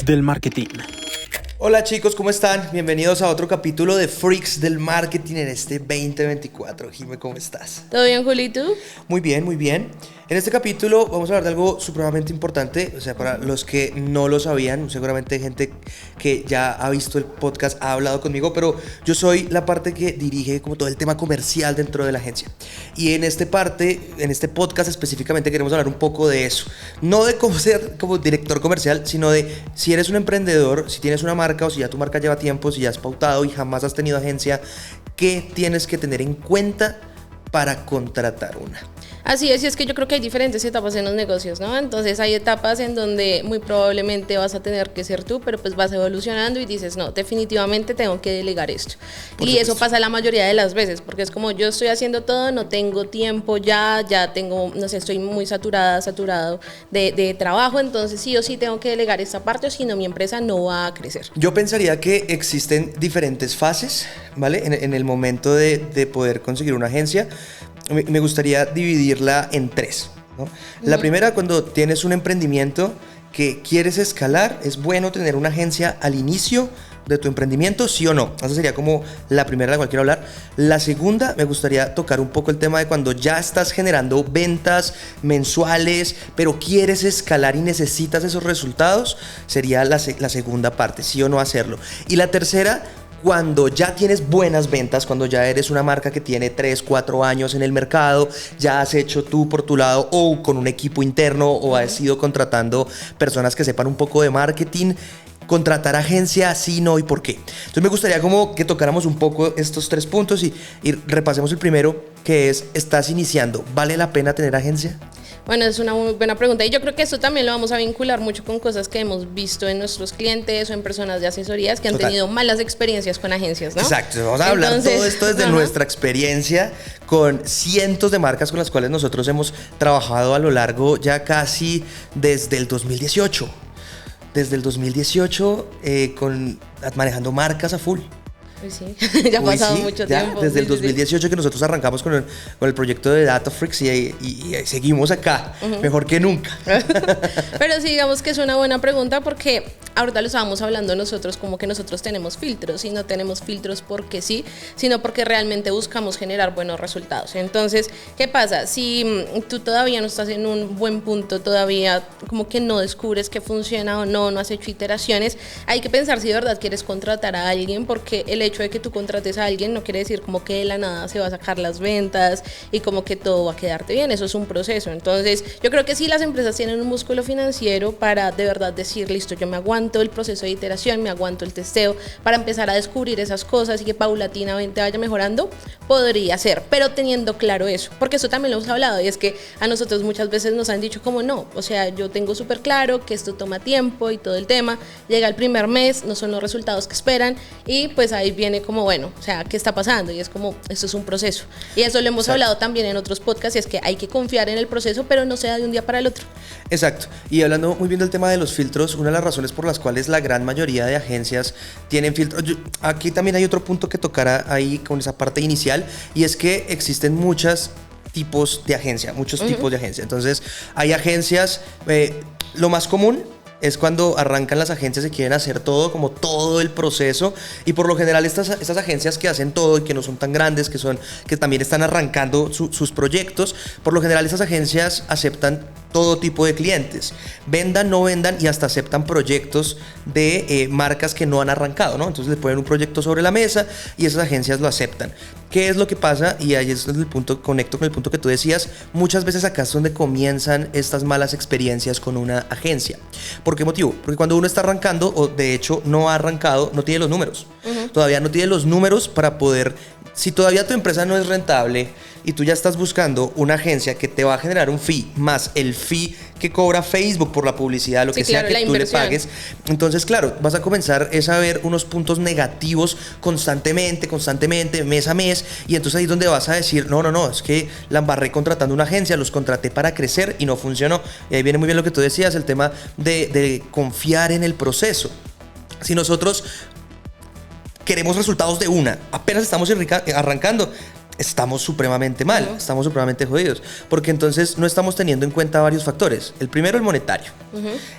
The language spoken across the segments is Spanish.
del marketing. Hola chicos, ¿cómo están? Bienvenidos a otro capítulo de Freaks del Marketing en este 2024. Jime, ¿cómo estás? ¿Todo bien, Juli, tú? Muy bien, muy bien. En este capítulo vamos a hablar de algo supremamente importante, o sea, para los que no lo sabían, seguramente hay gente que ya ha visto el podcast, ha hablado conmigo, pero yo soy la parte que dirige como todo el tema comercial dentro de la agencia. Y en este podcast específicamente queremos hablar un poco de eso. No de cómo ser como director comercial, sino de si eres un emprendedor, si tienes una marca o si ya tu marca lleva tiempo, si ya has pautado y jamás has tenido agencia, ¿qué tienes que tener en cuenta para contratar una? Así es, y es que yo creo que hay diferentes etapas en los negocios, ¿no? Entonces hay etapas en donde muy probablemente vas a tener que ser tú, pero pues vas evolucionando y dices, no, definitivamente tengo que delegar esto. Y eso pasa la mayoría de las veces, porque es como yo estoy haciendo todo, no tengo tiempo ya tengo, no sé, estoy muy saturado de trabajo, entonces sí o sí tengo que delegar esta parte o si no mi empresa no va a crecer. Yo pensaría que existen diferentes fases, ¿vale? En el momento de poder conseguir una agencia. Me gustaría dividirla en tres, ¿no? La primera, cuando tienes un emprendimiento que quieres escalar, es bueno tener una agencia al inicio de tu emprendimiento, sí o no. Esa sería como la primera de la cual quiero hablar. La segunda, me gustaría tocar un poco el tema de cuando ya estás generando ventas mensuales, pero quieres escalar y necesitas esos resultados, sería la segunda parte, sí o no hacerlo. Y la tercera, cuando ya tienes buenas ventas, cuando ya eres una marca que tiene 3, 4 años en el mercado, ya has hecho tú por tu lado o con un equipo interno o has ido contratando personas que sepan un poco de marketing, contratar agencia, sí, no y por qué. Entonces me gustaría como que tocáramos un poco estos tres puntos y repasemos el primero, que es, ¿estás iniciando? ¿Vale la pena tener agencia? Bueno, es una muy buena pregunta y yo creo que esto también lo vamos a vincular mucho con cosas que hemos visto en nuestros clientes o en personas de asesorías que han tenido malas experiencias con agencias, ¿no? Exacto, vamos a hablar todo esto desde nuestra experiencia con cientos de marcas con las cuales nosotros hemos trabajado a lo largo ya casi desde el 2018. Desde el 2018 manejando marcas a full. Pues sí, ya ha pasado mucho tiempo. Desde el 2018 que nosotros arrancamos con el proyecto de Data Freaks y seguimos acá, mejor que nunca. Pero sí, digamos que es una buena pregunta porque ahorita lo estábamos hablando nosotros, como que nosotros tenemos filtros y no tenemos filtros porque sí, sino porque realmente buscamos generar buenos resultados. Entonces, ¿qué pasa? Si tú todavía no estás en un buen punto, todavía como que no descubres que funciona o no has hecho iteraciones, hay que pensar si de verdad quieres contratar a alguien, porque el hecho de que tú contrates a alguien no quiere decir como que de la nada se va a sacar las ventas y como que todo va a quedarte bien, eso es un proceso. Entonces yo creo que sí, las empresas tienen un músculo financiero para de verdad decir, listo, yo me aguanto el proceso de iteración, me aguanto el testeo para empezar a descubrir esas cosas y que paulatinamente vaya mejorando, podría ser, pero teniendo claro eso, porque eso también lo hemos hablado y es que a nosotros muchas veces nos han dicho como no, o sea, yo tengo súper claro que esto toma tiempo y todo el tema, llega el primer mes, no son los resultados que esperan y pues ahí viene como, bueno, o sea, ¿qué está pasando? Y es como, esto es un proceso. Y eso lo hemos hablado también en otros podcasts, y es que hay que confiar en el proceso, pero no sea de un día para el otro. Exacto. Y hablando muy bien del tema de los filtros, una de las razones por las cuales la gran mayoría de agencias tienen filtros, aquí también hay otro punto que tocará ahí con esa parte inicial, y es que existen muchos tipos de agencia. Entonces, hay agencias, lo más común es cuando arrancan las agencias y quieren hacer todo, como todo el proceso, y por lo general estas agencias que hacen todo y que no son tan grandes, que también están arrancando sus proyectos, por lo general estas agencias aceptan todo tipo de clientes, vendan, no vendan, y hasta aceptan proyectos de marcas que no han arrancado, ¿no? Entonces le ponen un proyecto sobre la mesa y esas agencias lo aceptan. ¿Qué es lo que pasa? Y ahí es el punto, conecto con el punto que tú decías, muchas veces acá es donde comienzan estas malas experiencias con una agencia. ¿Por qué motivo? Porque cuando uno está arrancando, o de hecho no ha arrancado, no tiene los números. Todavía no tiene los números para poder, si todavía tu empresa no es rentable y tú ya estás buscando una agencia que te va a generar un fee más el fee que cobra Facebook por la publicidad, lo que sea que tú le pagues, entonces claro, vas a comenzar a ver unos puntos negativos constantemente, mes a mes, y entonces ahí es donde vas a decir, no, es que la embarré contratando una agencia, los contraté para crecer y no funcionó. Y ahí viene muy bien lo que tú decías, el tema de confiar en el proceso. Si nosotros queremos resultados de una, apenas estamos arrancando, estamos supremamente mal, estamos supremamente jodidos, porque entonces no estamos teniendo en cuenta varios factores. El primero, el monetario.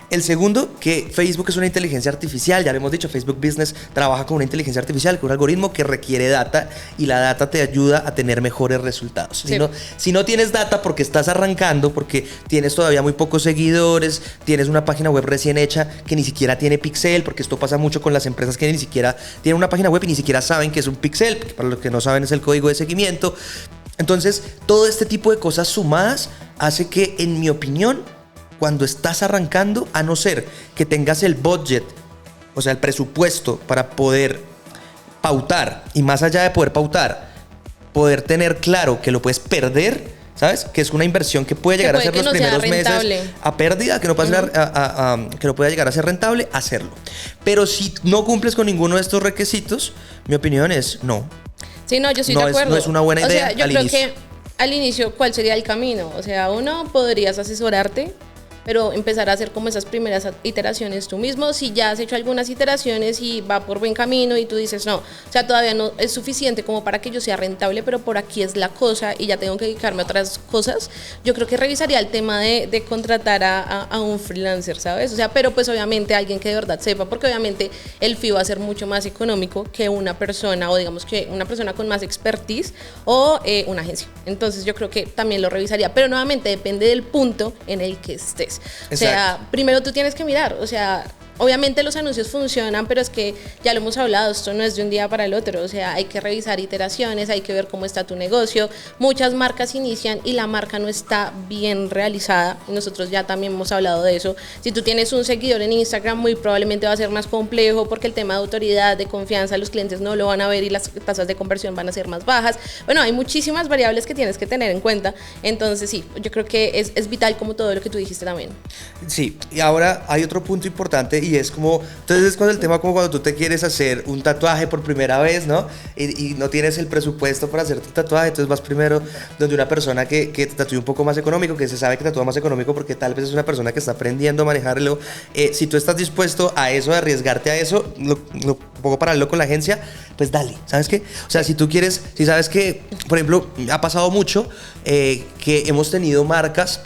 El segundo, que Facebook es una inteligencia artificial, ya lo hemos dicho, Facebook Business trabaja con una inteligencia artificial, con un algoritmo que requiere data, y la data te ayuda a tener mejores resultados. Sí. Si no tienes data porque estás arrancando, porque tienes todavía muy pocos seguidores, tienes una página web recién hecha que ni siquiera tiene pixel, porque esto pasa mucho con las empresas que ni siquiera tienen una página web y ni siquiera saben que es un pixel, que para los que no saben es el código de seguimiento. Entonces, todo este tipo de cosas sumadas hace que, en mi opinión, cuando estás arrancando, a no ser que tengas el budget, o sea, el presupuesto para poder pautar, y más allá de poder pautar, poder tener claro que lo puedes perder, ¿sabes? Que es una inversión que puede llegar a ser los primeros meses a pérdida, que no puede que no pueda llegar a ser rentable, hacerlo. Pero si no cumples con ninguno de estos requisitos, mi opinión es no. Sí, no, yo estoy de acuerdo. No es una buena idea. O sea, yo creo que al inicio, ¿cuál sería el camino? O sea, uno, podrías asesorarte, pero empezar a hacer como esas primeras iteraciones tú mismo. Si ya has hecho algunas iteraciones y va por buen camino y tú dices, no, o sea, todavía no es suficiente como para que yo sea rentable, pero por aquí es la cosa y ya tengo que dedicarme a otras cosas, yo creo que revisaría el tema de contratar a un freelancer, ¿sabes? O sea, pero pues obviamente alguien que de verdad sepa, porque obviamente el fee va a ser mucho más económico que una persona, o digamos que una persona con más expertise o una agencia. Entonces yo creo que también lo revisaría, pero nuevamente depende del punto en el que estés. O sea, primero tú tienes que mirar, o sea, obviamente los anuncios funcionan, pero es que ya lo hemos hablado, esto no es de un día para el otro, o sea, hay que revisar iteraciones, hay que ver cómo está tu negocio. Muchas marcas inician y la marca no está bien realizada, y nosotros ya también hemos hablado de eso. Si tú tienes un seguidor en Instagram, muy probablemente va a ser más complejo porque el tema de autoridad, de confianza, los clientes no lo van a ver y las tasas de conversión van a ser más bajas. Bueno, hay muchísimas variables que tienes que tener en cuenta, entonces sí, yo creo que es vital, como todo lo que tú dijiste también. Sí, y ahora hay otro punto importante, y es como, entonces es cuando el tema, como cuando tú te quieres hacer un tatuaje por primera vez, ¿no? Y no tienes el presupuesto para hacer tu tatuaje, entonces vas primero donde una persona que te tatúe un poco más económico, que se sabe que tatúa más económico porque tal vez es una persona que está aprendiendo a manejarlo. Si tú estás dispuesto a eso, a arriesgarte a eso, un poco paralelo con la agencia, pues dale, ¿sabes qué? O sea, si tú quieres, si sabes que, por ejemplo, ha pasado mucho que hemos tenido marcas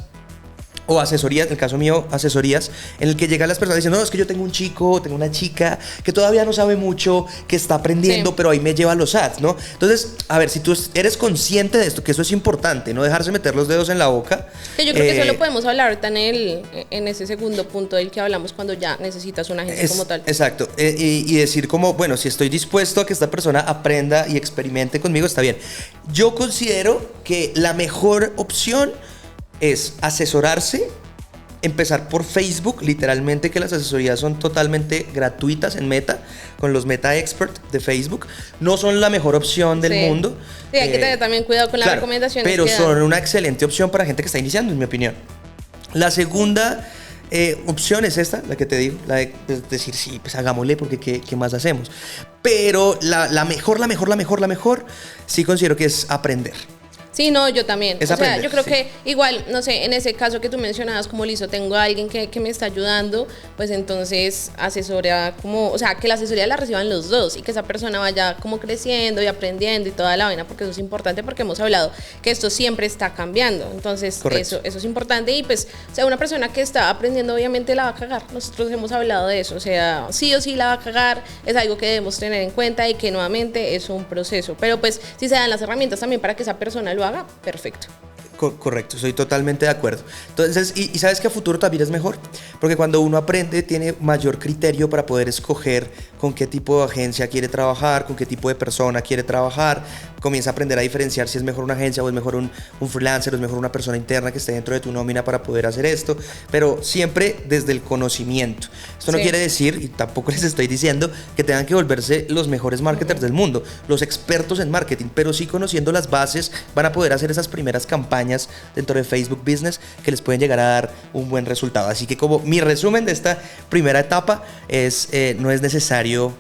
o asesorías, en el caso mío, asesorías, en el que llegan las personas y dicen, no, es que yo tengo un chico, tengo una chica que todavía no sabe mucho, que está aprendiendo, pero ahí me lleva los ads, ¿no? Entonces, a ver, si tú eres consciente de esto, que eso es importante, no dejarse meter los dedos en la boca. Que yo creo que eso lo podemos hablar ahorita en ese segundo punto del que hablamos, cuando ya necesitas una agencia como tal. Exacto, y decir como, bueno, si estoy dispuesto a que esta persona aprenda y experimente conmigo, está bien. Yo considero que la mejor opción es asesorarse, empezar por Facebook, literalmente, que las asesorías son totalmente gratuitas en Meta, con los Meta Expert de Facebook. No son la mejor opción del mundo. Sí, hay que tener también cuidado con las recomendaciones. Pero son una excelente opción para gente que está iniciando, en mi opinión. La segunda opción es esta, la que te digo, la de decir, sí, pues hagámosle, porque ¿qué más hacemos? Pero la mejor, sí considero que es aprender. Sí, no, yo también. Es aprender, yo creo sí. que igual, no sé, en ese caso que tú mencionabas, como listo, tengo a alguien que me está ayudando, pues entonces asesora como, o sea, que la asesoría la reciban los dos y que esa persona vaya como creciendo y aprendiendo y toda la vaina, porque eso es importante, porque hemos hablado que esto siempre está cambiando. Entonces, eso es importante, y pues, o sea, una persona que está aprendiendo obviamente la va a cagar. Nosotros hemos hablado de eso, o sea, sí o sí la va a cagar, es algo que debemos tener en cuenta y que nuevamente es un proceso. Pero pues, si se dan las herramientas también para que esa persona lo haga, perfecto. Correcto, soy totalmente de acuerdo. Entonces, y sabes que a futuro también es mejor, porque cuando uno aprende tiene mayor criterio para poder escoger con qué tipo de agencia quiere trabajar, con qué tipo de persona quiere trabajar, comienza a aprender a diferenciar si es mejor una agencia o es mejor un freelancer, o es mejor una persona interna que esté dentro de tu nómina para poder hacer esto, pero siempre desde el conocimiento. Esto no quiere decir, y tampoco les estoy diciendo, que tengan que volverse los mejores marketers del mundo, los expertos en marketing, pero sí, conociendo las bases, van a poder hacer esas primeras campañas dentro de Facebook Business que les pueden llegar a dar un buen resultado. Así que, como mi resumen de esta primera etapa es, no es necesario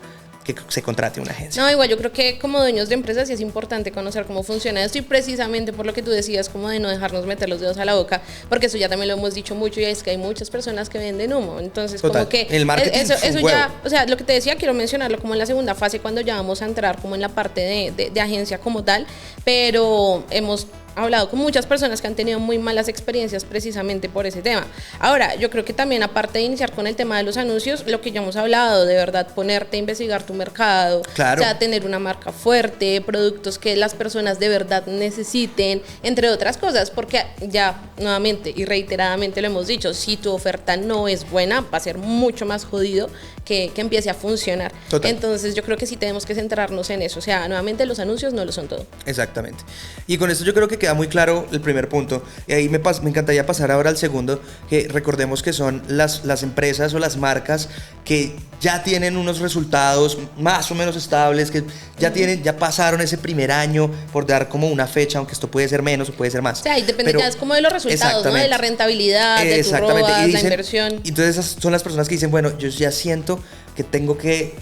que se contrate una agencia. No, igual yo creo que como dueños de empresas sí es importante conocer cómo funciona esto y precisamente por lo que tú decías, como de no dejarnos meter los dedos a la boca, porque eso ya también lo hemos dicho mucho y es que hay muchas personas que venden humo. Entonces, Total. como que El marketing eso es un ya, huevo. o sea, lo que te decía, quiero mencionarlo como en la segunda fase cuando ya vamos a entrar como en la parte de agencia como tal, pero hemos hablado con muchas personas que han tenido muy malas experiencias precisamente por ese tema. Ahora, yo creo que también aparte de iniciar con el tema de los anuncios, lo que ya hemos hablado, de verdad ponerte a investigar tu mercado, Claro. o sea, tener una marca fuerte, productos que las personas de verdad necesiten, entre otras cosas, porque ya nuevamente y reiteradamente lo hemos dicho, si tu oferta no es buena, va a ser mucho más jodido que empiece a funcionar. Total. Entonces yo creo que sí tenemos que centrarnos en eso, o sea, nuevamente los anuncios no lo son todo. Exactamente. Y con esto yo creo que queda muy claro el primer punto. Y ahí me encantaría pasar ahora al segundo, que recordemos que son las empresas o las marcas que ya tienen unos resultados más o menos estables, que ya pasaron ese primer año, por dar como una fecha, aunque esto puede ser menos o puede ser más. O sea, y depende ya es como de los resultados, ¿no? De la rentabilidad, de tu ROAS, la inversión. Y entonces esas son las personas que dicen, bueno, yo ya siento que tengo que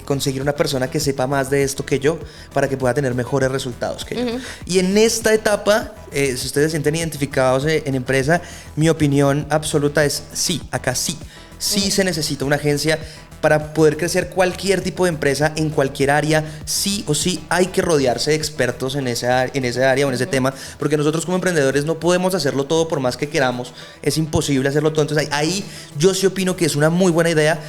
conseguir una persona que sepa más de esto que yo para que pueda tener mejores resultados que yo. Y en esta etapa, si ustedes se sienten identificados en empresa, mi opinión absoluta es sí, acá sí. Sí se necesita una agencia para poder crecer cualquier tipo de empresa en cualquier área. Sí o sí hay que rodearse de expertos en esa área o en ese tema, porque nosotros como emprendedores no podemos hacerlo todo por más que queramos. Es imposible hacerlo todo. Entonces ahí yo sí opino que es una muy buena idea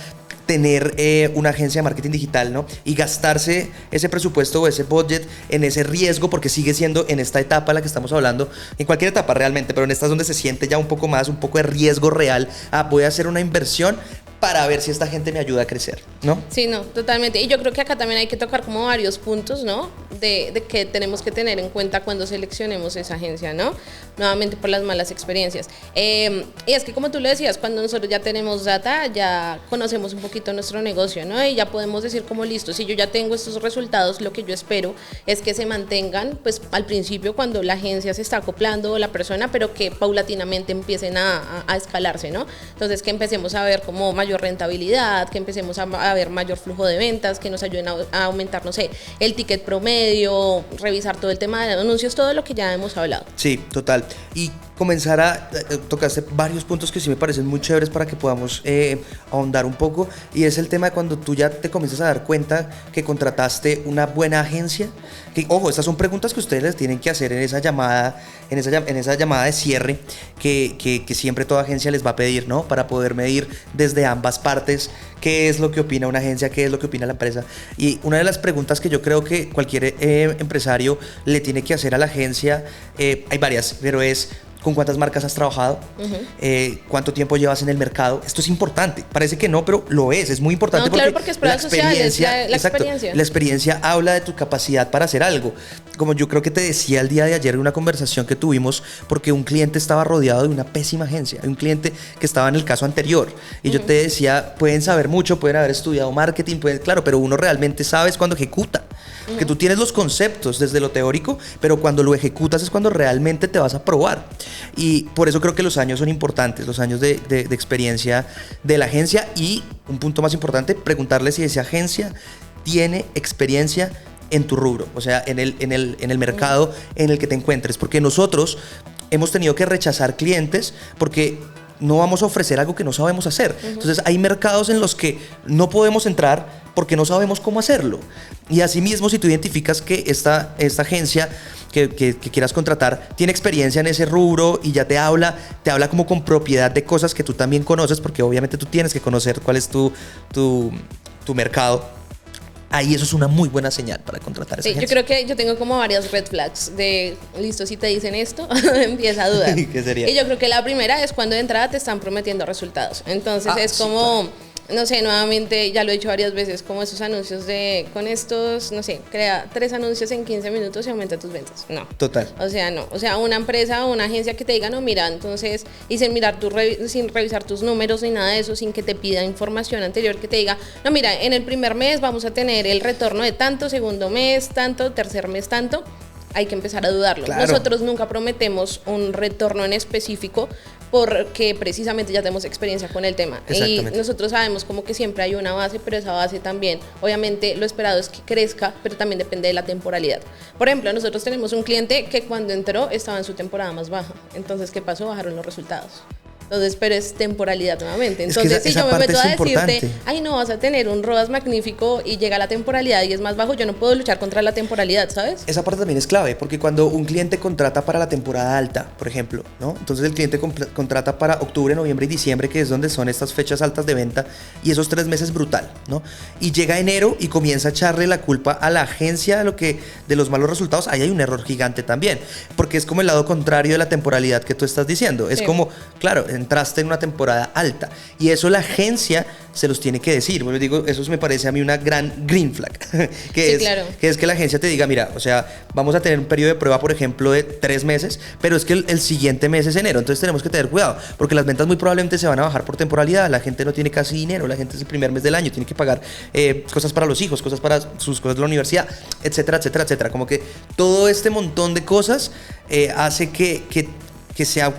tener una agencia de marketing digital, ¿no? Y gastarse ese presupuesto o ese budget en ese riesgo, porque sigue siendo en esta etapa en la que estamos hablando, en cualquier etapa realmente, pero en esta es donde se siente ya un poco más, un poco de riesgo real. Voy a hacer una inversión para ver si esta gente me ayuda a crecer, ¿no? Sí, no, totalmente. Y yo creo que acá también hay que tocar como varios puntos, ¿no? De que tenemos que tener en cuenta cuando seleccionemos esa agencia, ¿no? Nuevamente por las malas experiencias. Y es que como tú lo decías, cuando nosotros ya tenemos data, ya conocemos un poquito nuestro negocio, ¿no? Y ya podemos decir como listo, si yo ya tengo estos resultados, lo que yo espero es que se mantengan, pues al principio cuando la agencia se está acoplando o la persona, pero que paulatinamente empiecen a escalarse, ¿no? Entonces que empecemos a ver como mayor rentabilidad, que empecemos a ver mayor flujo de ventas, que nos ayuden a aumentar, no sé, el ticket promedio, revisar todo el tema de anuncios, todo lo que ya hemos hablado. Sí, total. Y comenzar a tocaste varios puntos que sí me parecen muy chéveres para que podamos ahondar un poco, y es el tema de cuando tú ya te comienzas a dar cuenta que contrataste una buena agencia. Que, ojo, estas son preguntas que ustedes les tienen que hacer en esa llamada, en esa llamada de cierre que siempre toda agencia les va a pedir, ¿no? Para poder medir desde ambas partes qué es lo que opina una agencia, qué es lo que opina la empresa. Y una de las preguntas que yo creo que cualquier empresario le tiene que hacer a la agencia, hay varias, pero es: ¿con cuántas marcas has trabajado? ¿Cuánto tiempo llevas en el mercado? Esto es importante. Parece que no, pero lo es muy importante. No, claro, porque es pruebas sociales, la experiencia. La experiencia habla de tu capacidad para hacer algo. Como yo creo que te decía el día de ayer en una conversación que tuvimos, porque un cliente estaba rodeado de una pésima agencia, un cliente que estaba en el caso anterior. Y yo te decía, pueden saber mucho, pueden haber estudiado marketing, claro, pero uno realmente sabe cuando ejecuta. Que tú tienes los conceptos desde lo teórico, pero cuando lo ejecutas es cuando realmente te vas a probar. Y por eso creo que los años son importantes, los años de experiencia de la agencia. Y un punto más importante, preguntarle si esa agencia tiene experiencia en tu rubro, o sea, en el mercado en el que te encuentres. Porque nosotros hemos tenido que rechazar clientes porque no vamos a ofrecer algo que no sabemos hacer. Entonces hay mercados en los que no podemos entrar porque no sabemos cómo hacerlo. Y asimismo, si tú identificas que esta agencia que quieras contratar tiene experiencia en ese rubro y ya te habla como con propiedad de cosas que tú también conoces, porque obviamente tú tienes que conocer cuál es tu mercado. Ahí eso es una muy buena señal para contratar esa agencia. Yo creo que yo tengo como varias red flags de, listo, si te dicen esto, empieza a dudar. ¿Qué sería? Y yo creo que la primera es cuando de entrada te están prometiendo resultados. Entonces es como... Sí, claro. No sé, nuevamente, ya lo he dicho varias veces, como esos anuncios con estos, no sé, crea 3 anuncios en 15 minutos y aumenta tus ventas. No. Total. O sea, no. O sea, una empresa o una agencia que te diga, no, mira, entonces, y sin revisar tus números ni nada de eso, sin que te pida información anterior, que te diga, no, mira, en el primer mes vamos a tener el retorno de tanto, segundo mes tanto, tercer mes tanto. Hay que empezar a dudarlo. Claro. Nosotros nunca prometemos un retorno en específico porque precisamente ya tenemos experiencia con el tema. Y Exactamente. nosotros sabemos como que siempre hay una base, pero esa base también, obviamente lo esperado es que crezca, pero también depende de la temporalidad. Por ejemplo, nosotros tenemos un cliente que cuando entró estaba en su temporada más baja. Entonces, ¿qué pasó? Bajaron los resultados. Entonces, pero es temporalidad nuevamente. Es que Entonces, si esa yo me parte meto a es decirte, importante. ay, no, vas a tener un ROAS magnífico y llega la temporalidad y es más bajo, yo no puedo luchar contra la temporalidad, ¿sabes? Esa parte también es clave, porque cuando un cliente contrata para la temporada alta, por ejemplo, ¿no? Entonces el cliente contrata para octubre, noviembre y diciembre, que es donde son estas fechas altas de venta, y esos 3 meses brutal, ¿no? Y llega enero y comienza a echarle la culpa a la agencia de los malos resultados. Ahí hay un error gigante también, porque es como el lado contrario de la temporalidad que tú estás diciendo. Es Sí. como, claro, entraste en una temporada alta, y eso la agencia se los tiene que decir. Bueno, digo, eso me parece a mí una gran green flag, Sí, claro. que es que la agencia te diga, mira, o sea, vamos a tener un periodo de prueba, por ejemplo, de 3 meses, pero es que el siguiente mes es enero, entonces tenemos que tener cuidado, porque las ventas muy probablemente se van a bajar por temporalidad, la gente no tiene casi dinero, la gente es el primer mes del año, tiene que pagar cosas para los hijos, cosas para sus cosas de la universidad, etcétera, etcétera, etcétera. Como que todo este montón de cosas hace que sea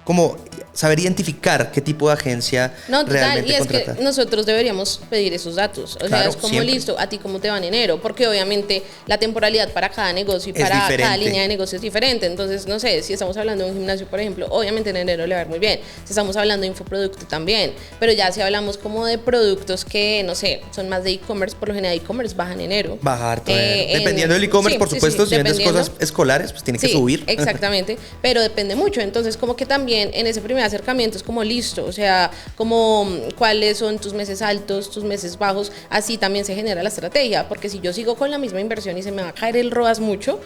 como saber identificar qué tipo de agencia No, total, realmente y es contratar. que nosotros deberíamos pedir esos datos. O sea, Claro, es como siempre. listo, a ti cómo te va en enero, porque obviamente la temporalidad para cada negocio y Es para cada diferente. línea de negocio es diferente. Entonces, no sé, si estamos hablando de un gimnasio, por ejemplo, obviamente en enero le va a ir muy bien. Si estamos hablando de infoproducto también, pero ya si hablamos como de productos que, no sé, son más de e-commerce, por lo general e-commerce baja en enero. Bajar todo dependiendo del e-commerce, sí, por sí, supuesto, sí, si vendes dependiendo. cosas escolares, pues tiene que Sí, subir. exactamente, pero depende mucho. Entonces, como que también en ese primer acercamiento es como listo, o sea, como cuáles son tus meses altos, tus meses bajos, así también se genera la estrategia, porque si yo sigo con la misma inversión y se me va a caer el ROAS mucho,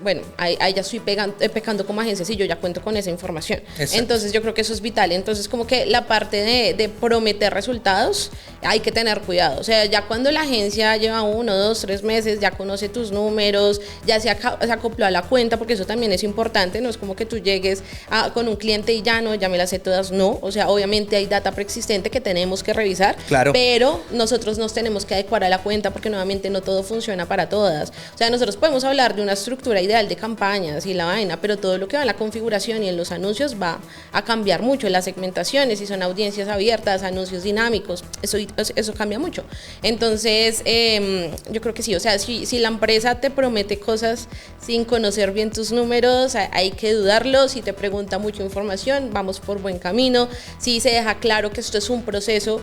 bueno, ahí ya estoy pecando como agencia si yo ya cuento con esa información. Exacto. Entonces, yo creo que eso es vital. Entonces, como que la parte de prometer resultados, hay que tener cuidado. O sea, ya cuando la agencia lleva 1, 2, 3 meses, ya conoce tus números, ya se acopló a la cuenta, porque eso también es importante, no es como que tú llegues con un cliente y ya no, ya me las sé todas, no. O sea, obviamente hay data preexistente que tenemos que revisar, Claro. pero nosotros nos tenemos que adecuar a la cuenta porque nuevamente no todo funciona para todas. O sea, nosotros podemos hablar de una estructura ideal de campañas y la vaina, pero todo lo que va en la configuración y en los anuncios va a cambiar mucho. Las segmentaciones, si son audiencias abiertas, anuncios dinámicos, eso cambia mucho. Entonces, yo creo que sí, o sea, si la empresa te promete cosas sin conocer bien tus números, hay que dudarlo. Si te pregunta mucha información, vamos por buen camino. Si se deja claro que esto es un proceso,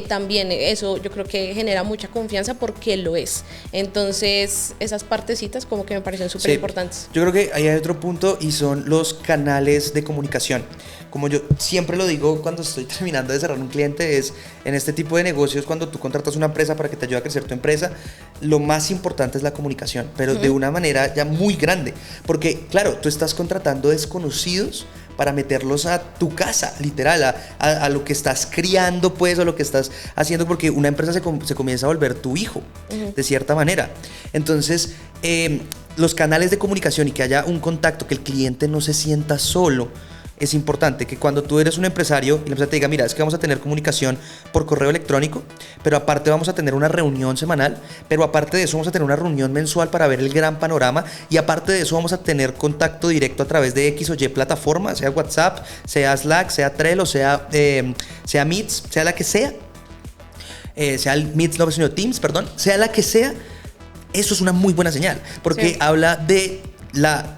también eso yo creo que genera mucha confianza porque lo es. Entonces, esas partecitas como que me parecen súper importantes. Yo creo que ahí hay otro punto y son los canales de comunicación. Como yo siempre lo digo cuando estoy terminando de cerrar un cliente, es en este tipo de negocios, cuando tú contratas una empresa para que te ayude a crecer tu empresa, lo más importante es la comunicación, pero de una manera ya muy grande. Porque, claro, tú estás contratando desconocidos para meterlos a tu casa, literal, a lo que estás criando, pues, o lo que estás haciendo, porque una empresa se comienza a volver tu hijo, de cierta manera. Entonces, los canales de comunicación y que haya un contacto, que el cliente no se sienta solo, es importante. Que cuando tú eres un empresario y la empresa te diga, mira, es que vamos a tener comunicación por correo electrónico, pero aparte vamos a tener una reunión semanal, pero aparte de eso vamos a tener una reunión mensual para ver el gran panorama, y aparte de eso vamos a tener contacto directo a través de X o Y plataforma, sea WhatsApp, sea Slack, sea Trello, sea Meets, sea la que sea, sea el Meets, no, sino Teams, perdón, sea la que sea. Eso es una muy buena señal, porque habla de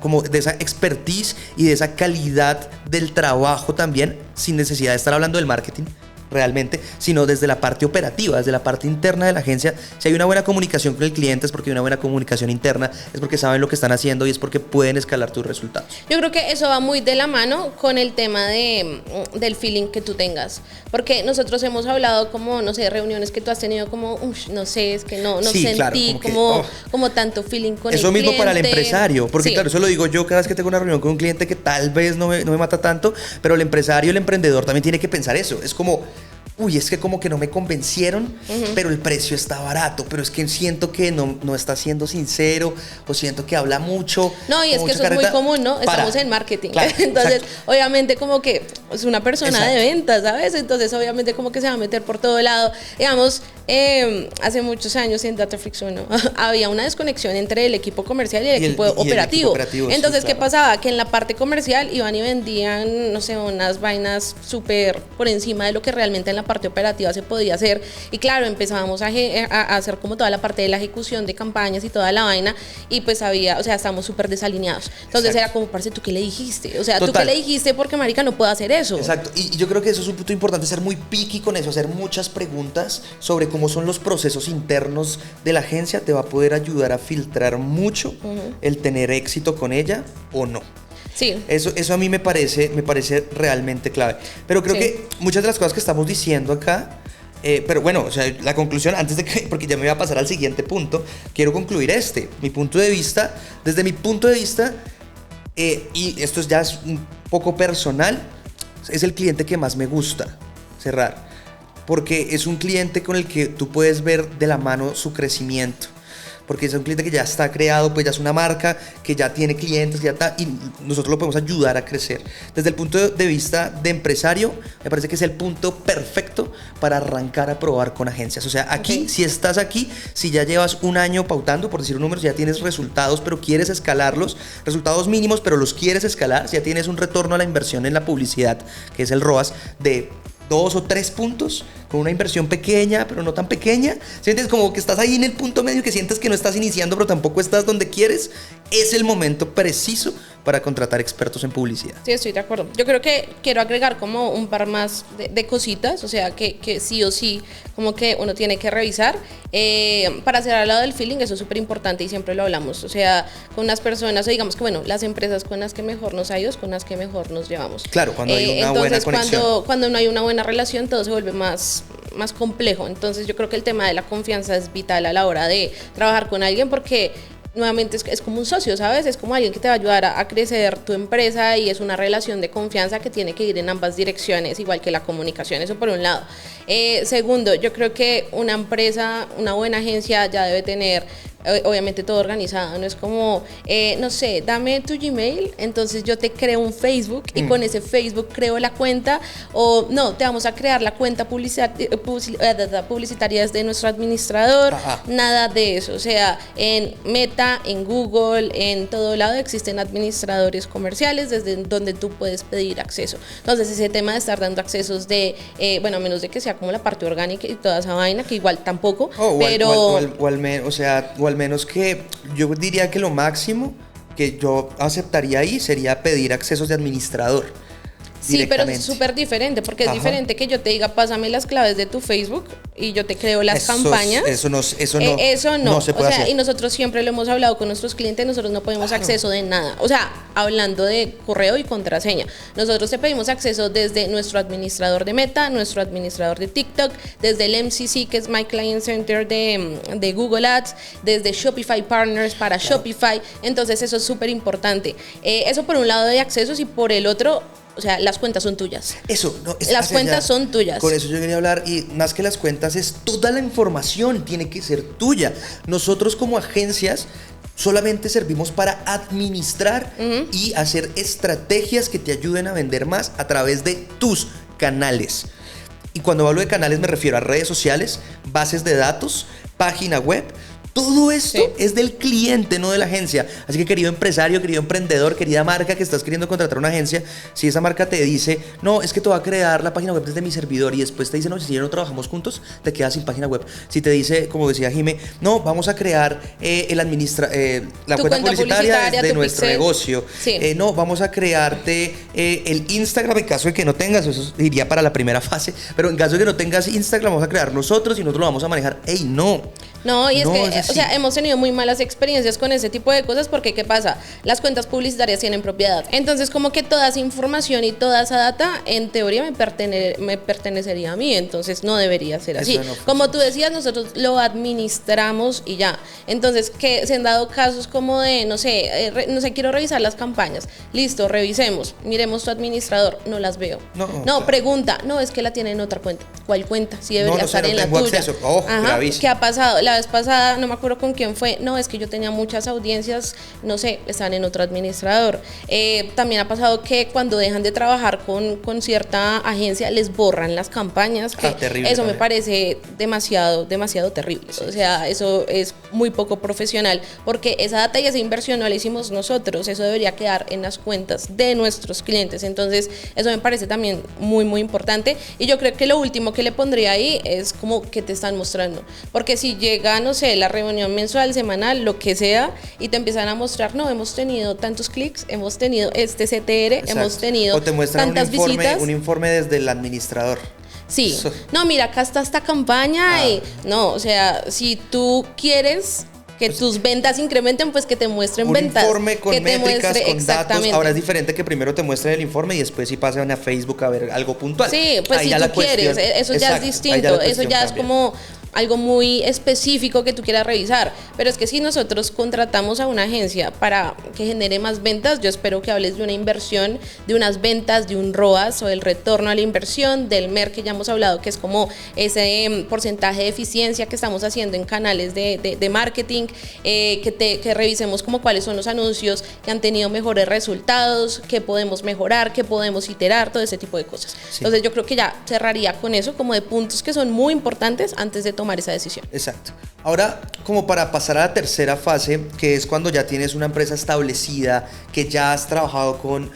como de esa expertise y de esa calidad del trabajo también, sin necesidad de estar hablando del marketing realmente, sino desde la parte operativa, desde la parte interna de la agencia. Si hay una buena comunicación con el cliente, es porque hay una buena comunicación interna, es porque saben lo que están haciendo y es porque pueden escalar tus resultados. Yo creo que eso va muy de la mano con el tema del feeling que tú tengas, porque nosotros hemos hablado como, no sé, reuniones que tú has tenido como, no sé, es que no Sí, sentí claro, como tanto feeling con el eso cliente. mismo para el empresario, porque Sí. claro, eso lo digo yo cada vez que tengo una reunión con un cliente que tal vez no me mata tanto, pero el empresario, el emprendedor también tiene que pensar eso. Es como, uy, es que como que no me convencieron, pero el precio está barato, pero es que siento que no está siendo sincero, o siento que habla mucho. No, y es que eso es muy común, ¿no? Estamos en marketing. Claro, entonces, exacto. obviamente como que es una persona de ventas, ¿sabes? Entonces, obviamente como que se va a meter por todo lado. Digamos, hace muchos años en Dataflix 1 había una desconexión entre el equipo comercial y el equipo y el operativo. equipo operativo, Entonces, sí, ¿qué claro. pasaba? Que en la parte comercial iban y vendían, no sé, unas vainas súper por encima de lo que realmente en la parte operativa se podía hacer. Y claro, empezábamos a hacer como toda la parte de la ejecución de campañas y toda la vaina. Y pues estábamos súper desalineados. Entonces era como, parce, ¿tú qué le dijiste? O sea, ¿tú Total. qué le dijiste? Porque marica no puedo hacer eso. Exacto, y yo creo que eso es un punto importante, ser muy picky con eso, hacer muchas preguntas sobre cómo son los procesos internos de la agencia, te va a poder ayudar a filtrar mucho el tener éxito con ella o no. Sí. Eso a mí me parece realmente clave. Pero creo Sí. que muchas de las cosas que estamos diciendo acá, pero bueno, o sea, la conclusión, porque ya me voy a pasar al siguiente punto, quiero concluir mi punto de vista, desde mi punto de vista, y esto ya es un poco personal, es el cliente que más me gusta cerrar, porque es un cliente con el que tú puedes ver de la mano su crecimiento, porque es un cliente que ya está creado, pues ya es una marca que ya tiene clientes, ya está, y nosotros lo podemos ayudar a crecer. Desde el punto de vista de empresario, me parece que es el punto perfecto para arrancar a probar con agencias. O sea, aquí, si estás aquí, si ya llevas un año pautando, por decir un número, si ya tienes resultados, pero quieres escalarlos, resultados mínimos, pero los quieres escalar, si ya tienes un retorno a la inversión en la publicidad, que es el ROAS, de 2 o 3 puntos, con una inversión pequeña, pero no tan pequeña. ¿Sientes como que estás ahí en el punto medio, que sientes que no estás iniciando, pero tampoco estás donde quieres? Es el momento preciso para contratar expertos en publicidad. Sí, estoy de acuerdo. Yo creo que quiero agregar como un par más de cositas, o sea, que sí o sí, como que uno tiene que revisar. Para hacer al lado del feeling, eso es súper importante y siempre lo hablamos. O sea, con unas personas, o digamos que, bueno, las empresas con las que mejor nos ha ido es con las que mejor nos llevamos. Claro, cuando hay una buena conexión. Cuando no hay una buena relación, todo se vuelve más complejo. Entonces, yo creo que el tema de la confianza es vital a la hora de trabajar con alguien, porque nuevamente es como un socio, ¿sabes? Es como alguien que te va a ayudar a crecer tu empresa, y es una relación de confianza que tiene que ir en ambas direcciones, igual que la comunicación, eso por un lado. Segundo, yo creo que una empresa, una buena agencia ya debe tener obviamente todo organizado, no es como, no sé, dame tu Gmail, entonces yo te creo un Facebook y con ese Facebook creo la cuenta, o no, te vamos a crear la cuenta publicitaria desde nuestro administrador. Ajá. Nada de eso. O sea, en Meta, en Google, en todo lado existen administradores comerciales desde donde tú puedes pedir acceso. Entonces, ese tema de estar dando accesos bueno, a menos de que sea como la parte orgánica y toda esa vaina, que igual tampoco, pero al menos que yo diría que lo máximo que yo aceptaría ahí sería pedir accesos de administrador. sí, pero es súper diferente, porque es diferente que yo te diga, pásame las claves de tu Facebook y yo te creo las campañas. Eso no se puede hacer. Y nosotros siempre lo hemos hablado con nuestros clientes, nosotros no podemos acceso de nada. O sea, hablando de correo y contraseña, nosotros te pedimos acceso desde nuestro administrador de Meta, nuestro administrador de TikTok, desde el MCC, que es My Client Center de Google Ads, desde Shopify Partners para Shopify. Entonces, eso es súper importante. Eso por un lado de accesos, y por el otro, o sea, las cuentas son tuyas. Las cuentas son tuyas. Con eso yo quería hablar, y más que las cuentas es toda la información tiene que ser tuya. Nosotros como agencias solamente servimos para administrar y hacer estrategias que te ayuden a vender más a través de tus canales. Y cuando hablo de canales me refiero a redes sociales, bases de datos, página web. Todo esto es del cliente, no de la agencia. Así que, querido empresario, querido emprendedor, querida marca que estás queriendo contratar una agencia, si esa marca te dice, no, es que te va a crear la página web desde mi servidor, y después te dice, no, si ya no trabajamos juntos, te quedas sin página web. Si te dice, como decía Jime, no, vamos a crear la cuenta publicitaria desde nuestro negocio. No, vamos a crearte el Instagram, en caso de que no tengas, eso iría para la primera fase, pero en caso de que no tengas Instagram, vamos a crear nosotros y nosotros lo vamos a manejar. ¡Ey, no! No, y es que, o sea, hemos tenido muy malas experiencias con ese tipo de cosas, porque ¿qué pasa? Las cuentas publicitarias tienen propiedad. Entonces, como que toda esa información y toda esa data, en teoría, me pertenecería a mí. Entonces, no debería ser así. Como tú decías, nosotros lo administramos y ya. Entonces, que se han dado casos como de, no sé, quiero revisar las campañas. Listo, revisemos. Miremos tu administrador. No las veo. No, pregunta. No, es que la tiene en otra cuenta. cuál cuenta, si debería estar en la tengo tuya. acceso. Oh, gravísimo. ¿Qué ha pasado? La vez pasada, no me acuerdo con quién fue, no, es que yo tenía muchas audiencias, no sé, están en otro administrador. También ha pasado que cuando dejan de trabajar con cierta agencia, les borran las campañas. Terrible, eso me parece demasiado terrible. Sí. O sea, eso es muy poco profesional, porque esa data y esa inversión no la hicimos nosotros, eso debería quedar en las cuentas de nuestros clientes. Entonces, eso me parece también muy importante. Y yo creo que lo último que le pondría ahí es como que te están mostrando. Porque si llega, no sé, la reunión mensual, semanal, lo que sea, y te empiezan a mostrar, no, hemos tenido tantos clics, hemos tenido este CTR, exacto, hemos tenido o te muestran tantas visitas. Un informe desde el administrador. Sí, no, mira, acá está esta campaña y no, o sea, si tú quieres que tus ventas incrementen, pues que te muestren ventas. Un informe con que métricas, te con datos. Ahora es diferente que primero te muestren el informe y después si pasan a Facebook a ver algo puntual. Sí, pues ahí si tú quieres, eso ya es distinto, eso ya es como algo muy específico que tú quieras revisar, pero es que si nosotros contratamos a una agencia para que genere más ventas, yo espero que hables de una inversión, de unas ventas, de un ROAS o el retorno a la inversión, del MER que ya hemos hablado, que es como ese porcentaje de eficiencia que estamos haciendo en canales de marketing, que revisemos como cuáles son los anuncios que han tenido mejores resultados, qué podemos mejorar, qué podemos iterar, todo ese tipo de cosas. Sí. Entonces yo creo que ya cerraría con eso, como de puntos que son muy importantes antes de tomar esa decisión. Exacto. Ahora, como para pasar a la tercera fase, que es cuando ya tienes una empresa establecida, que ya has trabajado con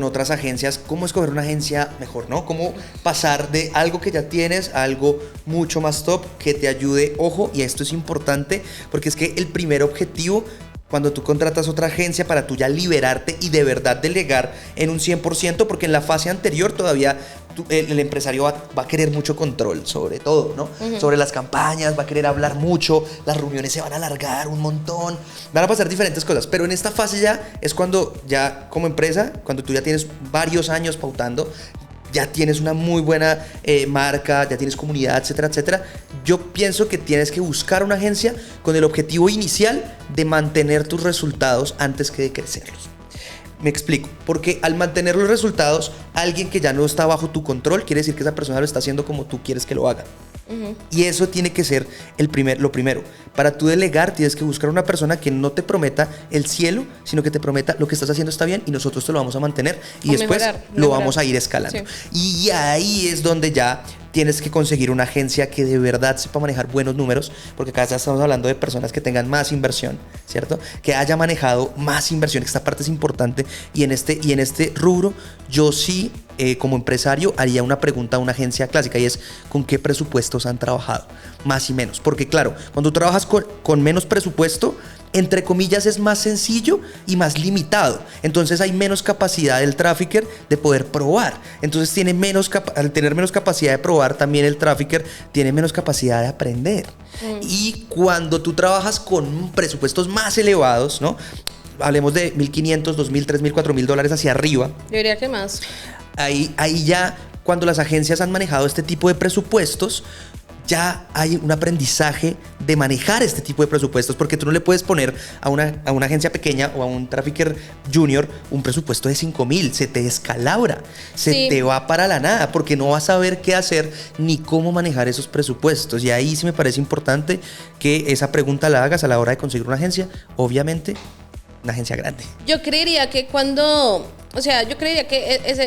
otras agencias, ¿cómo escoger una agencia mejor, no? ¿Cómo pasar de algo que ya tienes a algo mucho más top que te ayude? Ojo, y esto es importante, porque es que el primer objetivo cuando tú contratas otra agencia para tú ya liberarte y de verdad delegar en un 100%, porque en la fase anterior todavía el empresario va a querer mucho control sobre todo, ¿no? Uh-huh. Sobre las campañas, va a querer hablar mucho, las reuniones se van a alargar un montón, van a pasar diferentes cosas, pero en esta fase ya es cuando ya como empresa, cuando tú ya tienes varios años pautando, ya tienes una muy buena marca, ya tienes comunidad, etcétera, etcétera. Yo pienso que tienes que buscar una agencia con el objetivo inicial de mantener tus resultados antes que de crecerlos. Me explico, porque al mantener los resultados, alguien que ya no está bajo tu control, quiere decir que esa persona lo está haciendo como tú quieres que lo haga. Uh-huh. Y eso tiene que ser lo primero. Para tú delegar tienes que buscar una persona que no te prometa el cielo, sino que te prometa lo que estás haciendo está bien y nosotros te lo vamos a mantener y después lo vamos a ir escalando. Sí. Y ahí es donde ya tienes que conseguir una agencia que de verdad sepa manejar buenos números, porque cada vez estamos hablando de personas que tengan más inversión, ¿cierto? Que haya manejado más inversión, esta parte es importante. Y en este rubro, yo sí, como empresario, haría una pregunta a una agencia clásica y es, ¿con qué presupuestos han trabajado? Más y menos. Porque claro, cuando trabajas con menos presupuesto, entre comillas, es más sencillo y más limitado. Entonces hay menos capacidad del trafficker de poder probar. Entonces al tener menos capacidad de probar, también el trafficker tiene menos capacidad de aprender. Y cuando tú trabajas con presupuestos más elevados, ¿no? Hablemos de $1,500, $2,000, $3,000, $4,000 hacia arriba. Yo diría que más. Ahí ya, cuando las agencias han manejado este tipo de presupuestos, ya hay un aprendizaje de manejar este tipo de presupuestos, porque tú no le puedes poner a una agencia pequeña o a un trafficker junior un presupuesto de 5,000, se te descalabra, se te va para la nada, porque no vas a saber qué hacer ni cómo manejar esos presupuestos. Y ahí sí me parece importante que esa pregunta la hagas a la hora de conseguir una agencia, obviamente una agencia grande. Yo creería que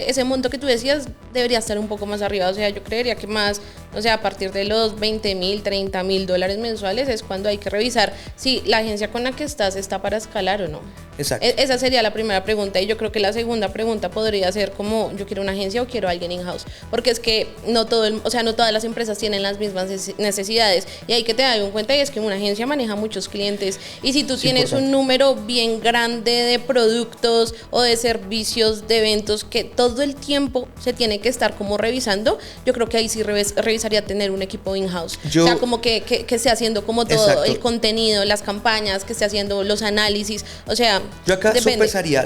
ese monto que tú decías debería estar un poco más arriba. O sea, yo creería que más, o sea, a partir de los $20,000, $30,000 mensuales es cuando hay que revisar si la agencia con la que estás está para escalar o no. Exacto. Esa sería la primera pregunta. Y yo creo que la segunda pregunta podría ser como, ¿yo quiero una agencia o quiero a alguien in-house? Porque es que no todas las empresas tienen las mismas necesidades. Y hay que tener en cuenta y es que una agencia maneja muchos clientes. Y si tú tienes un número bien grande de productos o de servicios, de eventos que todo el tiempo se tiene que estar como revisando, yo creo que ahí sí revisaría tener un equipo in-house. O sea, como que esté haciendo como todo. Exacto. El contenido, las campañas, que esté haciendo los análisis. O sea, yo acá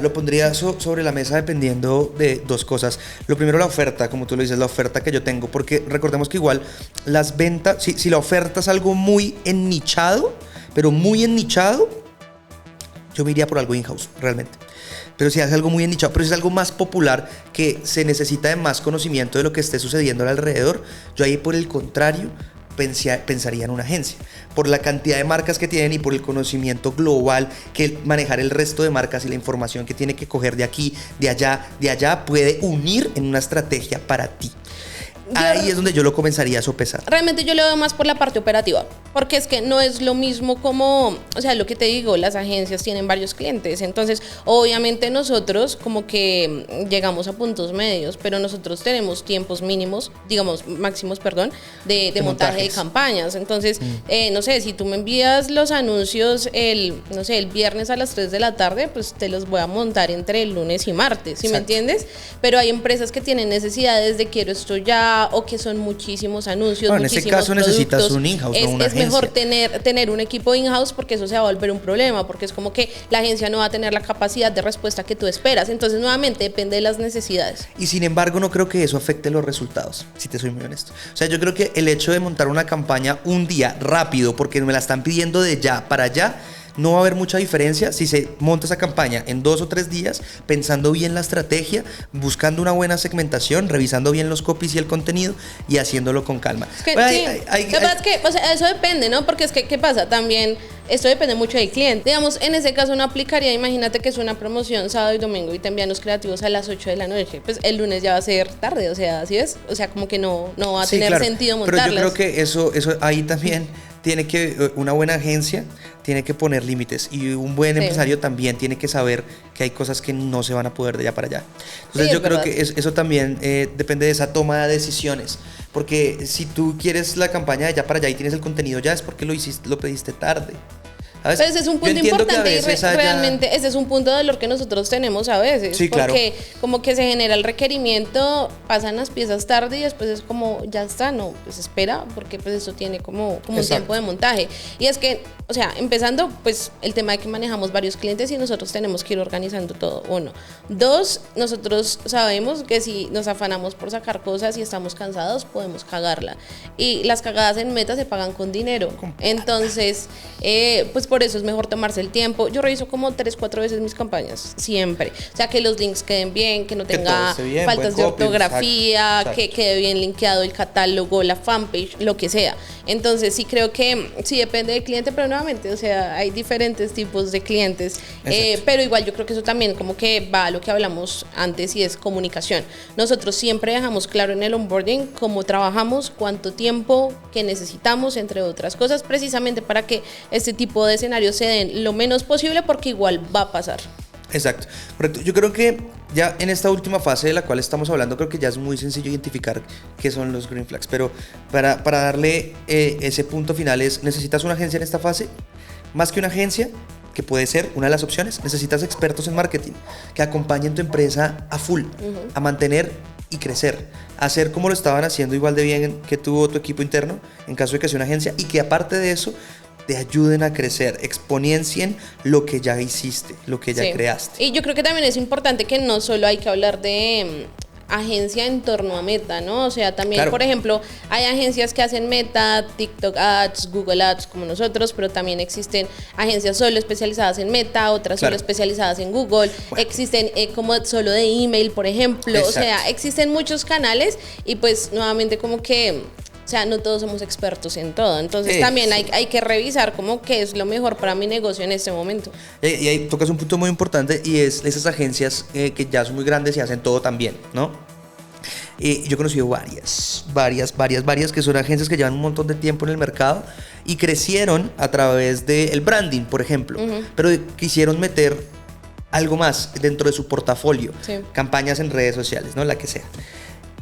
lo pondría sobre la mesa dependiendo de dos cosas. Lo primero, la oferta, como tú lo dices, la oferta que yo tengo, porque recordemos que igual las ventas, si la oferta es algo muy ennichado, pero muy ennichado, yo me iría por algo in-house, realmente. pero si es algo muy nichado, pero si es algo más popular que se necesita de más conocimiento de lo que esté sucediendo alrededor, yo ahí por el contrario pensaría en una agencia, por la cantidad de marcas que tienen y por el conocimiento global que manejar el resto de marcas y la información que tiene que coger de aquí, de allá, puede unir en una estrategia para ti. Ahí es donde yo lo comenzaría a sopesar. Realmente yo lo veo más por la parte operativa, porque es que no es lo mismo como, o sea, lo que te digo, las agencias tienen varios clientes, entonces obviamente nosotros como que llegamos a puntos medios, pero nosotros tenemos tiempos mínimos, digamos máximos, perdón, de montaje de campañas. Entonces, no sé, si tú me envías los anuncios el viernes a las 3 de la tarde, pues te los voy a montar entre el lunes y martes, ¿sí me entiendes? Pero hay empresas que tienen necesidades de quiero esto ya, o que son muchísimos anuncios, bueno, en ese caso productos. Necesitas un in-house, no una agencia. Es mejor tener un equipo in-house, porque eso se va a volver un problema, porque es como que la agencia no va a tener la capacidad de respuesta que tú esperas. Entonces, nuevamente, depende de las necesidades. Y sin embargo, no creo que eso afecte los resultados, si te soy muy honesto. O sea, yo creo que el hecho de montar una campaña un día rápido, porque me la están pidiendo de ya para allá, no va a haber mucha diferencia si se monta esa campaña en 2 o 3 días, pensando bien la estrategia, buscando una buena segmentación, revisando bien los copies y el contenido y haciéndolo con calma. Es que, o sea, eso depende, ¿no? Porque es que, ¿qué pasa? También esto depende mucho del cliente. Digamos, en ese caso no aplicaría, imagínate que es una promoción sábado y domingo y te envían los creativos a las 8 de la noche. Pues el lunes ya va a ser tarde, o sea, ¿sí ves? O sea, como que no va a tener sentido montarlas. Pero yo creo que eso ahí también tiene que, una buena agencia tiene que poner límites y un buen empresario también tiene que saber que hay cosas que no se van a poder de allá para allá. Entonces yo creo que eso también depende de esa toma de decisiones, porque si tú quieres la campaña de allá para allá y tienes el contenido ya, es porque lo pediste tarde. Pero ese es un punto importante y realmente ese es un punto de dolor que nosotros tenemos a veces, sí, porque claro, como que se genera el requerimiento, pasan las piezas tarde y después es como ya está, no, pues espera, porque pues eso tiene como un tiempo de montaje. Y es que, o sea, empezando pues el tema de que manejamos varios clientes y nosotros tenemos que ir organizando todo, 1. 2, nosotros sabemos que si nos afanamos por sacar cosas y estamos cansados, podemos cagarla. Y las cagadas en Meta se pagan con dinero. Entonces, pues por eso es mejor tomarse el tiempo. Yo reviso como 3-4 veces mis campañas, siempre. O sea, que los links queden bien, que no tenga bien, faltas de copy, ortografía, exacto. que quede bien linkeado el catálogo, la fanpage, lo que sea. Entonces, sí creo que sí depende del cliente, pero nuevamente, o sea, hay diferentes tipos de clientes. Pero igual yo creo que eso también como que va a lo que hablamos antes y es comunicación. Nosotros siempre dejamos claro en el onboarding cómo trabajamos, cuánto tiempo que necesitamos, entre otras cosas, precisamente para que este tipo de escenarios se den lo menos posible, porque igual va a pasar. Exacto, correcto. Yo creo que ya en esta última fase de la cual estamos hablando, creo que ya es muy sencillo identificar qué son los green flags, pero para darle ese punto final ¿necesitas una agencia en esta fase? Más que una agencia, que puede ser una de las opciones, necesitas expertos en marketing que acompañen tu empresa a full, a mantener y crecer, a hacer como lo estaban haciendo igual de bien que tuvo tu equipo interno en caso de que sea una agencia, y que aparte de eso te ayuden a crecer, exponencien lo que ya hiciste, lo que ya creaste. Y yo creo que también es importante que no solo hay que hablar de agencia en torno a Meta, ¿no? O sea, también, claro, por ejemplo, hay agencias que hacen Meta, TikTok Ads, Google Ads, como nosotros, pero también existen agencias solo especializadas en Meta, otras solo especializadas en Google, existen como solo de email, por ejemplo. Exacto. O sea, existen muchos canales y pues nuevamente como que, o sea, no todos somos expertos en todo. Entonces también hay que revisar como qué es lo mejor para mi negocio en este momento. Y ahí tocas un punto muy importante, y es esas agencias que ya son muy grandes y hacen todo también, ¿no? Yo he conocido varias que son agencias que llevan un montón de tiempo en el mercado y crecieron a través del branding, por ejemplo, pero quisieron meter algo más dentro de su portafolio, campañas en redes sociales, ¿no? La que sea,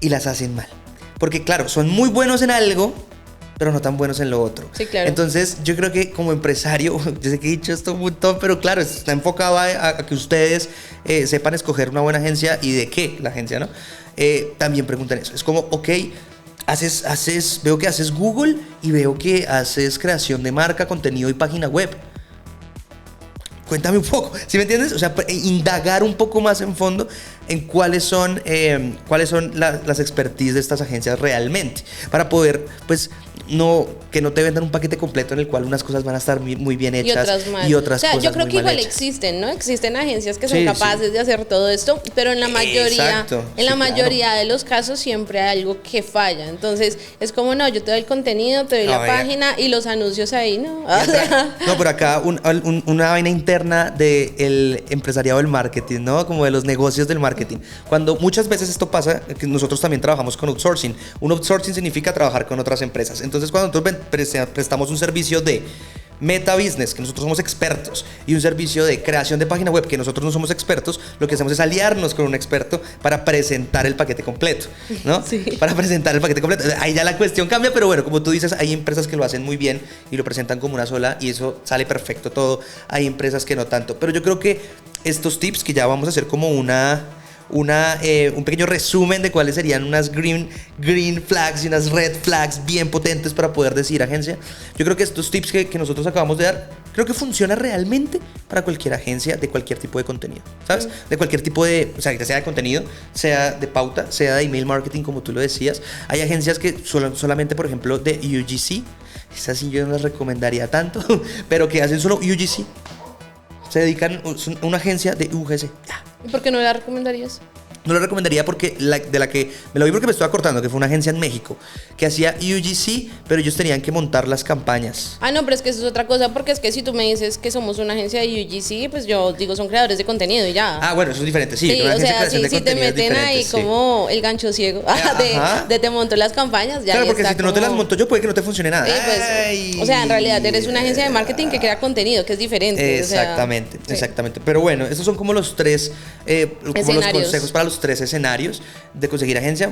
y las hacen mal. Porque claro, son muy buenos en algo, pero no tan buenos en lo otro. Sí, claro. Entonces yo creo que como empresario, yo sé que he dicho esto un montón, pero claro, está enfocado a que ustedes sepan escoger una buena agencia y de qué la agencia, ¿no? También preguntan eso. Es como, ok, veo que haces Google y veo que haces creación de marca, contenido y página web. Cuéntame un poco, ¿sí me entiendes? O sea, indagar un poco más en fondo en cuáles son las expertise de estas agencias realmente, para poder, pues, que no te vendan un paquete completo en el cual unas cosas van a estar muy bien Y hechas otras mal. y otras O sea, cosas yo creo muy que mal igual hechas. existen, ¿no? Existen agencias que son Sí, capaces de hacer todo esto, pero en la mayoría, Exacto, en la sí, mayoría de los casos siempre hay algo que falla. Entonces, es como, no, yo te doy el contenido, te doy la Oiga. página y los anuncios ahí, ¿no? O Y sea, acá- No, pero acá una vaina interna del empresariado del marketing, ¿no? Como de los negocios del marketing. Cuando muchas veces esto pasa, que nosotros también trabajamos con outsourcing. Un outsourcing significa trabajar con otras empresas. Entonces, cuando nosotros prestamos un servicio de Meta Business, que nosotros somos expertos, y un servicio de creación de página web, que nosotros no somos expertos, lo que hacemos es aliarnos con un experto para presentar el paquete completo, ¿no? Sí. Para presentar el paquete completo. Ahí ya la cuestión cambia, pero bueno, como tú dices, hay empresas que lo hacen muy bien y lo presentan como una sola y eso sale perfecto todo. Hay empresas que no tanto. Pero yo creo que estos tips que ya vamos a hacer como un pequeño resumen de cuáles serían unas green flags y unas red flags bien potentes para poder decir agencia. Yo creo que estos tips que nosotros acabamos de dar, creo que funciona realmente para cualquier agencia de cualquier tipo de contenido, ¿sabes? De cualquier tipo de, o sea, ya sea de contenido, sea de pauta, sea de email marketing, como tú lo decías. Hay agencias que solamente, por ejemplo, de UGC, esas sí yo no las recomendaría tanto, pero que hacen solo UGC. Se dedican a una agencia de UGC. Ya. ¿y por qué no la recomendarías? No lo recomendaría porque de la que me lo vi porque me estoy acortando, que fue una agencia en México que hacía UGC, pero ellos tenían que montar las campañas. Ah, no, pero es que eso es otra cosa, porque es que si tú me dices que somos una agencia de UGC, pues yo digo, son creadores de contenido y ya. Ah, bueno, eso es diferente, sí. Sí, una o agencia de sea, creación de si te contenido es meten diferente, ahí sí. como el gancho ciego Ajá. de te monto las campañas, ya Claro, ahí porque está si no te las como- monto yo, puede que no te funcione nada. Sí, pues, Ay. o sea, en realidad eres una agencia de marketing que crea contenido, que es diferente. o sea, Exactamente, sí. exactamente. Pero bueno, estos son como los tres, como los Escenarios. consejos para los tres escenarios de conseguir agencia.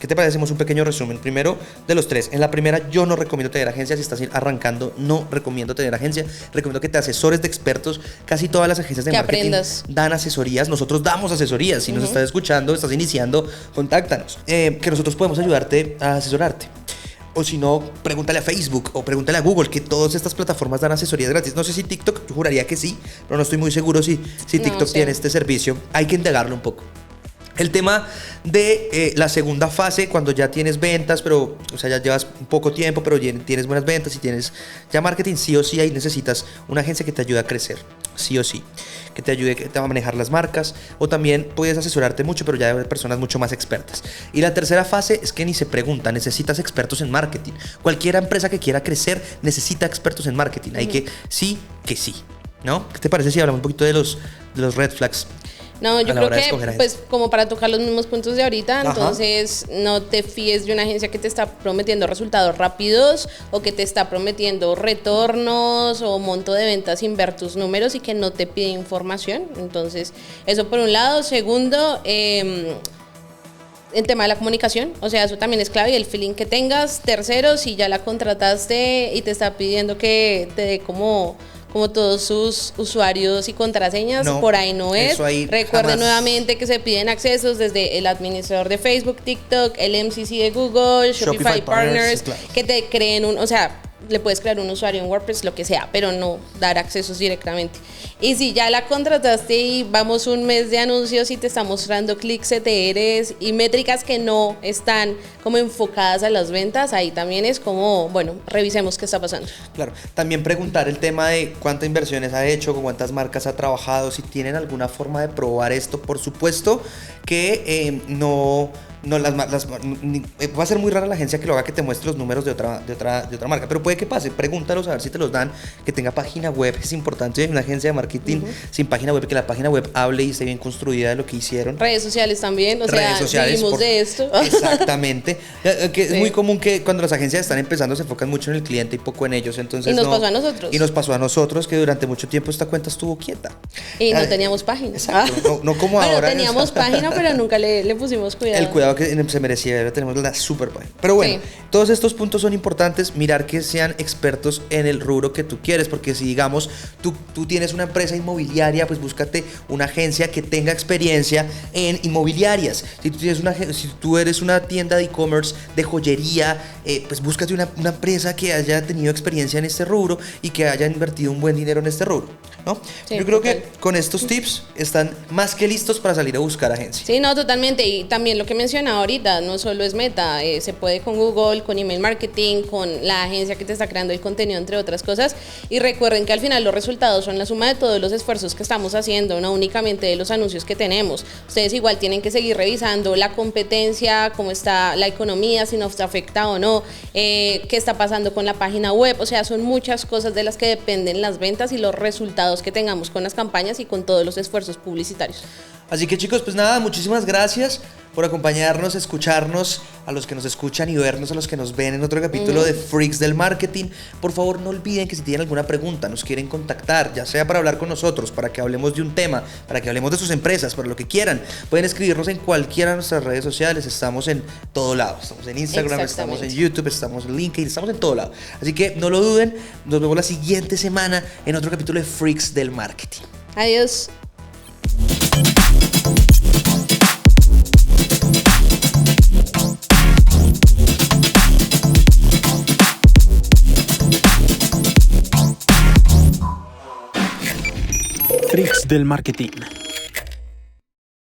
¿Qué te parece? Hacemos un pequeño resumen. Primero, de los tres. En la primera, yo no recomiendo tener agencia. Si estás arrancando, no recomiendo tener agencia. Recomiendo que te asesores de expertos. Casi todas las agencias de Que marketing aprendas. dan asesorías. Nosotros damos asesorías. Si nos estás escuchando, estás iniciando, contáctanos. Que nosotros podemos ayudarte a asesorarte. O si no, pregúntale a Facebook o pregúntale a Google, que todas estas plataformas dan asesorías gratis. No sé si TikTok, yo juraría que sí, pero no estoy muy seguro si No TikTok sé. tiene este servicio. Hay que indagarlo un poco. El tema de la segunda fase, cuando ya tienes ventas, pero, o sea, ya llevas un poco tiempo, pero ya tienes buenas ventas y tienes ya marketing, sí o sí ahí necesitas una agencia que te ayude a crecer, sí o sí, que te ayude a manejar las marcas, o también puedes asesorarte mucho, pero ya de personas mucho más expertas. Y la tercera fase es que ni se pregunta, necesitas expertos en marketing. Cualquier empresa que quiera crecer necesita expertos en marketing. Hay que sí, ¿no? ¿Qué te parece si hablamos un poquito de los red flags? No, yo a la creo hora de que, escoger pues, como para tocar los mismos puntos de ahorita, Ajá. entonces no te fíes de una agencia que te está prometiendo resultados rápidos o que te está prometiendo retornos o monto de ventas sin ver tus números y que no te pide información. Entonces, eso por un lado. Segundo, el tema de la comunicación, o sea, eso también es clave y el feeling que tengas. Tercero, si ya la contrataste y te está pidiendo que te dé como todos sus usuarios y contraseñas, No, por ahí no es. eso ahí Recuerden jamás. nuevamente que se piden accesos desde el administrador de Facebook, TikTok, el MCC de Google, Shopify Partners, claro. que te creen o sea, le puedes crear un usuario en WordPress, lo que sea, pero no dar accesos directamente. Y si ya la contrataste y vamos un mes de anuncios y te está mostrando clics, CTRs y métricas que no están como enfocadas a las ventas, ahí también es como, bueno, revisemos qué está pasando. Claro, también preguntar el tema de cuántas inversiones ha hecho, con cuántas marcas ha trabajado, si tienen alguna forma de probar esto. Por supuesto que va a ser muy rara la agencia que lo haga, que te muestre los números de otra marca, pero puede que pase. Pregúntalos a ver si te los dan, que tenga página web. Es importante una agencia de marketing sin página web, que la página web hable y esté bien construida de lo que hicieron. Redes sociales también, o Redes sea, sociales, vivimos de esto. Exactamente. Que es Sí. muy común que cuando las agencias están empezando se enfocan mucho en el cliente y poco en ellos. Entonces Y nos pasó a nosotros. Y nos pasó a nosotros, que durante mucho tiempo esta cuenta estuvo quieta. Y no Ah, teníamos página. Exacto. No como bueno, ahora. teníamos página, pero nunca le pusimos cuidado. El cuidado que se merecía, ahora tenemos la super página. Pero bueno, Sí. todos estos puntos son importantes. Mirar que sean expertos en el rubro que tú quieres, porque si digamos tú tienes una empresa inmobiliaria, pues búscate una agencia que tenga experiencia en inmobiliarias. Si tú eres una tienda de e-commerce, de joyería, pues búscate una empresa que haya tenido experiencia en este rubro y que haya invertido un buen dinero en este rubro, ¿no? Sí, Yo creo total. que con estos tips están más que listos para salir a buscar agencia. Sí, no, totalmente. Y también lo que mencionaba ahorita, no solo es Meta, se puede con Google, con email marketing, con la agencia que te está creando el contenido, entre otras cosas. Y recuerden que al final los resultados son la suma de todos los esfuerzos que estamos haciendo, no únicamente de los anuncios que tenemos. Ustedes igual tienen que seguir revisando la competencia, cómo está la economía, si nos afecta o no, qué está pasando con la página web. O sea, son muchas cosas de las que dependen las ventas y los resultados que tengamos con las campañas y con todos los esfuerzos publicitarios. Así que chicos, pues nada, muchísimas gracias por acompañarnos, escucharnos, a los que nos escuchan y vernos, a los que nos ven en otro capítulo de Freaks del Marketing. Por favor, no olviden que si tienen alguna pregunta, nos quieren contactar, ya sea para hablar con nosotros, para que hablemos de un tema, para que hablemos de sus empresas, para lo que quieran. Pueden escribirnos en cualquiera de nuestras redes sociales, estamos en todo lado. Estamos en Instagram, estamos en YouTube, estamos en LinkedIn, estamos en todo lado. Así que no lo duden, nos vemos la siguiente semana en otro capítulo de Freaks del Marketing. Adiós. Freaks del Marketing.